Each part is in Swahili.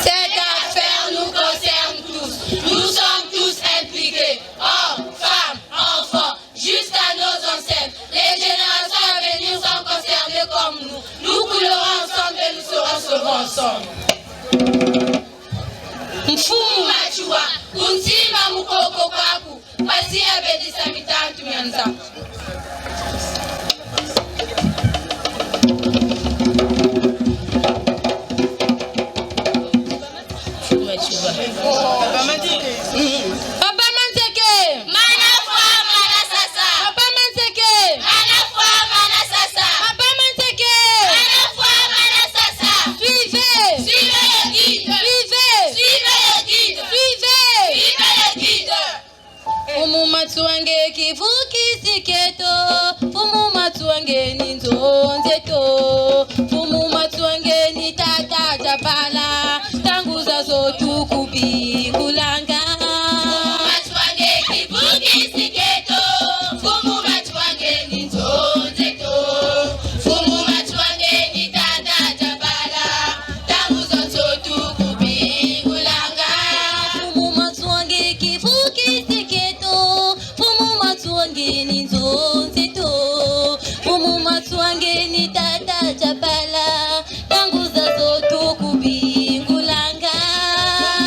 Cette affaire nous concerne tous. Nous sommes tous impliqués. Hommes, femmes, enfants, jusqu'à nos ancêtres. Les générations à venir sont concernées comme nous. Nous coulerons ensemble et nous serons ensemble. Mfumu machua, kuntima mukoko kwaku, pasia bedisa mitantu mianza. Papa Manteke. Mana fwa mana sasa. Papa Manteke. Mana fwa mana sasa. Papa Manteke. Mana fwa mana sasa. Suivez. Suivez le guide. Suivez. Suivez le guide. Suivez. Suivez le guide. Fumu matuange kivuki siketo. Fumu matuange ninzonzeto. Fumu matuange ni tata japala. Tanguza zotu kubi kulanga. Fumu matuange kivuki siketo. Fumu matuange ninzonzeto. Fumu matuange ni tata japala. Tanguza zotu kubi kulanga. Fumu matuange kivuki siketo. Fumu matuange ninzonzeto. Fumu matuange ni tata japala. Tanguza zotu kubi kulanga. Ooh.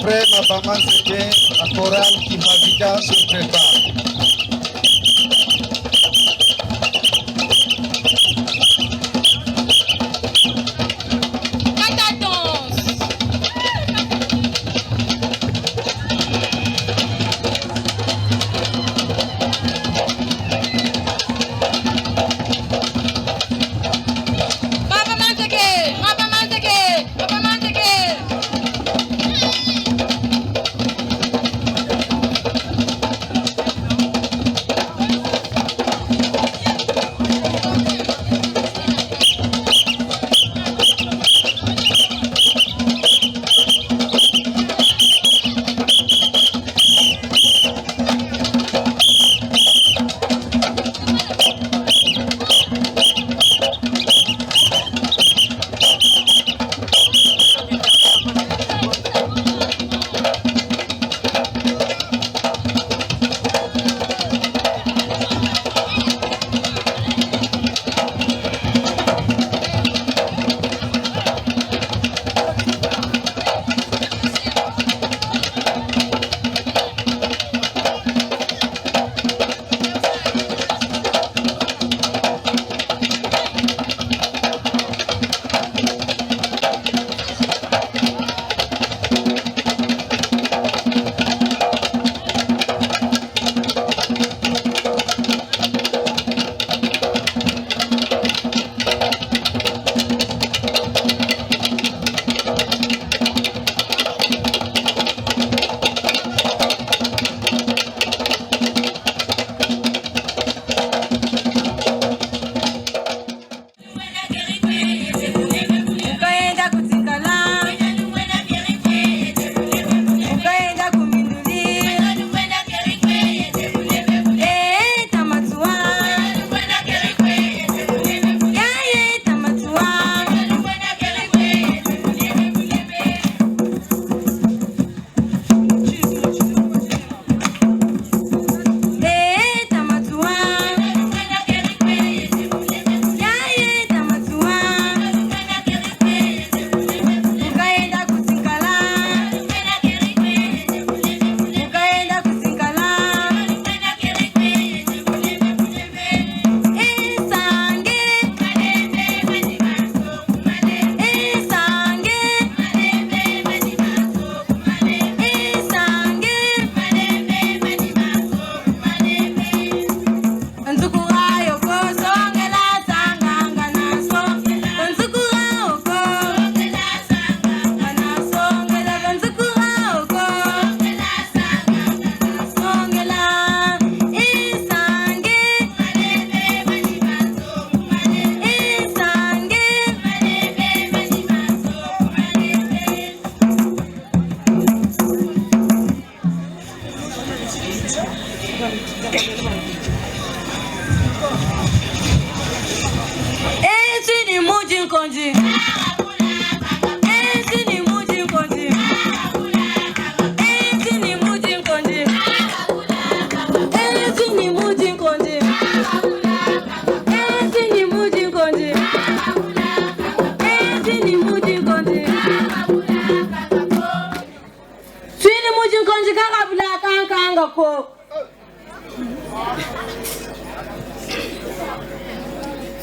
après ma maman c'était la chorale qui va se prépare.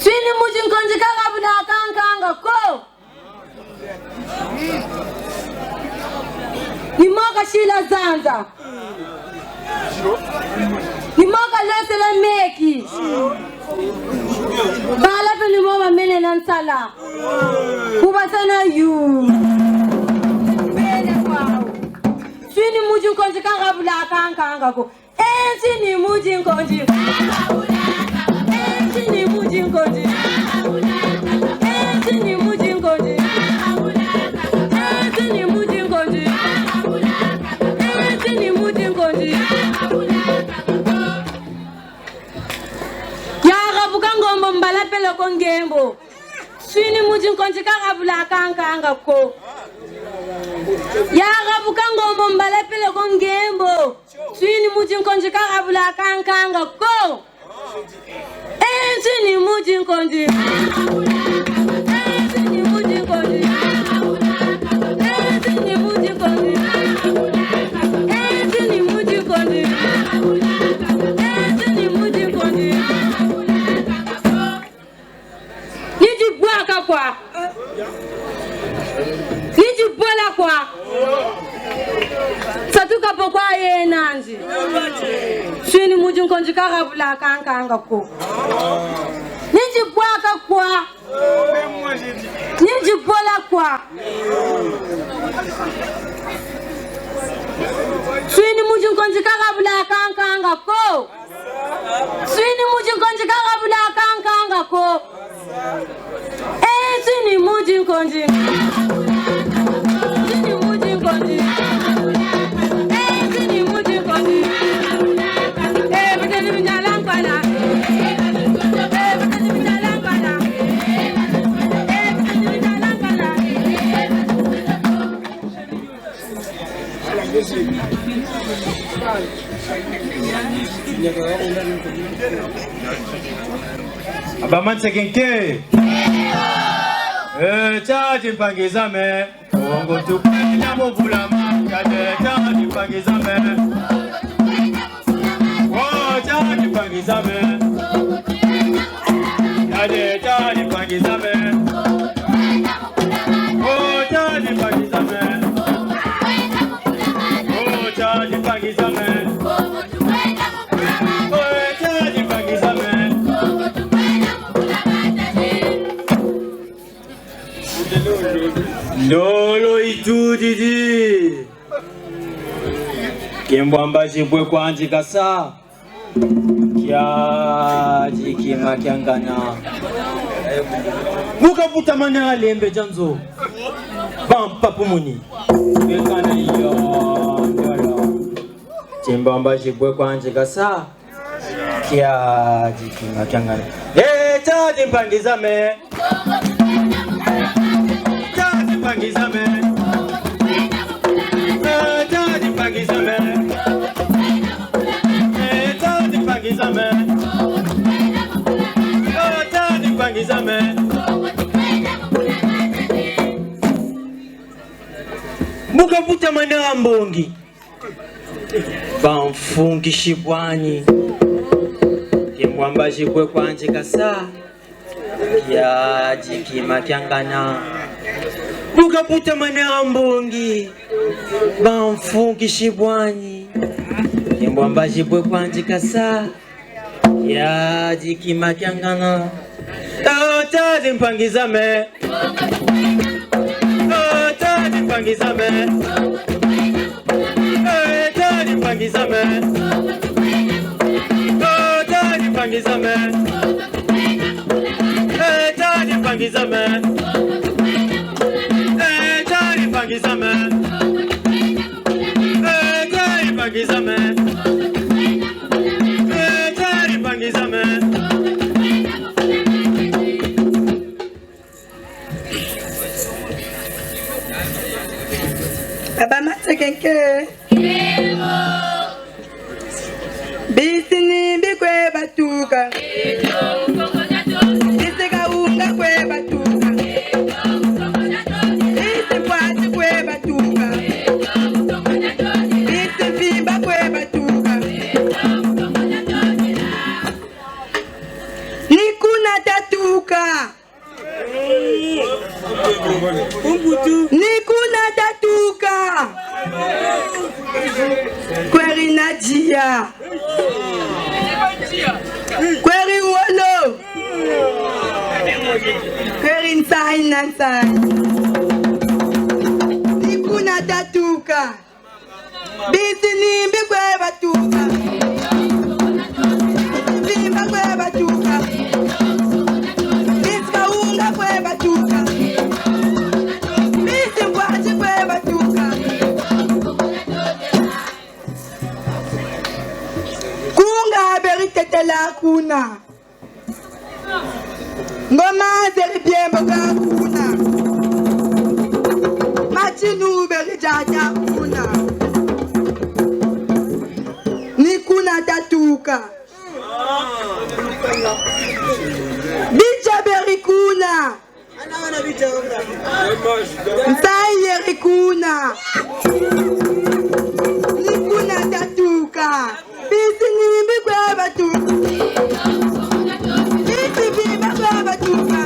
Swini mujinkonji kakabula kankanga ko. Nimoka shila zanza. Nimoka lesela meki. Bala pe nimoma mene nansala. Kubasana yu. Bene kwao. Swini mujinkonji kakabula kankanga ko. Swini mujinkonji kakabula. Swini mujinkonji. Swini mujinkonji. Swini mujinkonji. Swini mujinkonji. Yarabuka ngombo mbala pele ko ngembo. Swini mujinkonji kakabula kankanga ko. Yarabuka ngombo mbala pele ko ngembo. Swini mujinkonji kakabula kankanga ko. Swini mujinkonji. Swini mujinkonji. Swini mujinkonji. nyanji. Swini muji nkonji karabula kankanga ko. Ninji bwaka kwa. Ninji bola kwa. Swini muji nkonji karabula kankanga ko. Swini muji nkonji karabula kankanga ko. Swini muji nkonji. Swini muji nkonji. Swini muji nkonji. Beteli binyalang pala. Beteli binyalang pala. Beteli binyalang pala. Abamanse kenke. Chaji mpangizame. Ongo tukwenya mubulama. Chaji mpangizame. Chaji mpangizame. Chaji mpangizame. Chaji mpangizame. Chaji mpangizame. Lolo itu didi Kimbwamba jibwe kwa njikasa Kya jikima kiangana Muka puta mana alembe janzo Bampa pumuni Wekana iyo Kimbwamba jibwe kwa njikasa Kya jikima kiangana Chaji mpangizame Pangizame, Chaji pangizame, Chaji pangizame, Chaji pangizame. Muka puta mana mbongi, bamfungi shibwani, Kimbwamba jibwe kwa njikasa, ya jikima kiangana. Muka puta mana mbongi, bamfungi shibwani, Kimbwamba jibwe kwa njikasa, ya jikima kiangana. Chaji mpangizame, Chaji mpangizame, Chaji mpangizame, Chaji mpangizame, Chaji mpangizame. Pangizame, Chaji pangizame, Chaji pangizame. Baba matekenke. Bisini bikwe batuka. Bisika unga kwe batuka. Nikuna tatuka Kweri Nadia Kweri Wolo Kweri Nsai Nansai Nikuna tatuka Bisini mbikwe batuka Bimba kwe batuka Biska unga kwe batuka Kunga berite la kuna Ngoma zeri biembo ka kuna Machinu beri jaja kuna Ni kuna tatuka Bicha beri kuna Nsai yeri kuna Nikuna tatuka Bisi nimbi kwa batuka Bisi biba kwa batuka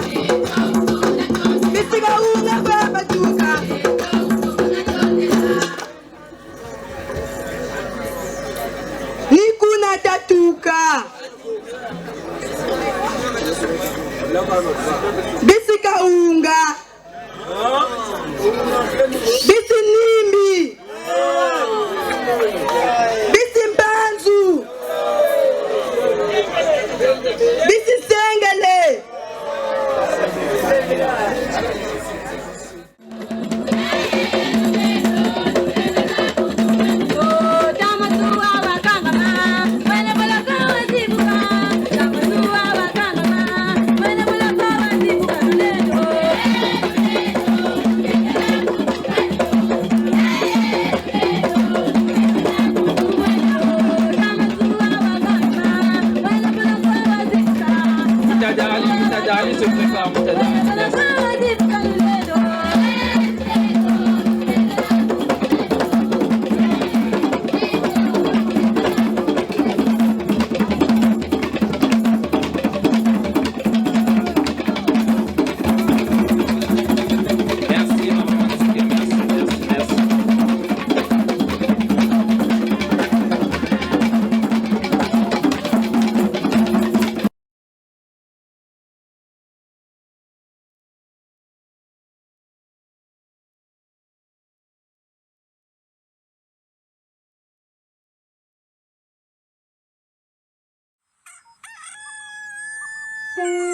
Bisi gaunga kwa batuka tatuka. Bisi kaunga. Bisi nimbi. Bisi mbanzu. Bisi sengele. Mutadali se prépare, Mutadali. Merci, maman. Merci. Thank you.